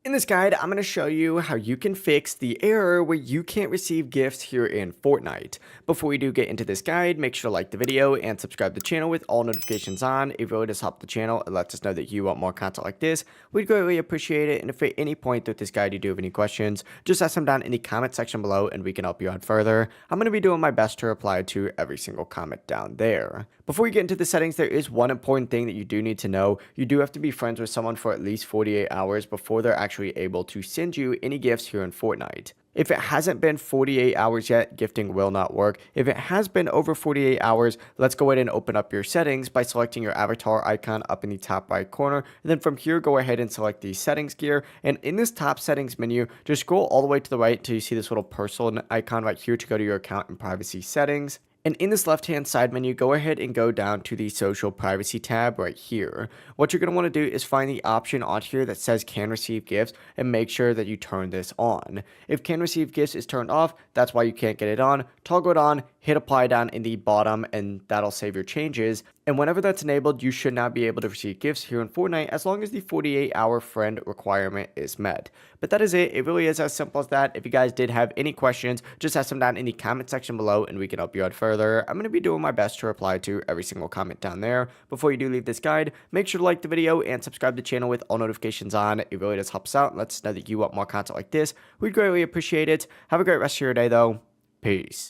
In this guide, I'm going to show you how you can fix the error where you can't receive gifts here in Fortnite. Before we do get into this guide, make sure to like the video and subscribe to the channel with all notifications on. It really does help the channel and lets us know that you want more content like this. We'd greatly appreciate it, and if at any point through this guide you do have any questions, just ask them down in the comment section below and we can help you out further. I'm going to be doing my best to reply to every single comment down there. Before we get into the settings, there is one important thing that you do need to know. You do have to be friends with someone for at least 48 hours before they're actually able to send you any gifts here in Fortnite. If it hasn't been 48 hours yet, gifting will not work. If it has been over 48 hours, let's go ahead and open up your settings by selecting your avatar icon up in the top right corner. And then from here, go ahead and select the settings gear. And in this top settings menu, just scroll all the way to the right until you see this little personal icon right here to go to your account and privacy settings. And in this left-hand side menu, go ahead and go down to the social privacy tab right here. What you're going to want to do is find the option on here that says can receive gifts and make sure that you turn this on. If can receive gifts is turned off, that's why you can't get it on. Toggle it on, hit apply down in the bottom, and that'll save your changes. And whenever that's enabled, you should not be able to receive gifts here in Fortnite as long as the 48-hour friend requirement is met. But that is it. It really is as simple as that. If you guys did have any questions, just ask them down in the comment section below and we can help you out further. I'm going to be doing my best to reply to every single comment down there. Before you do leave this guide, make sure to like the video and subscribe to the channel with all notifications on. It really does help us out and lets us know that you want more content like this. We'd greatly appreciate it. Have a great rest of your day though. Peace.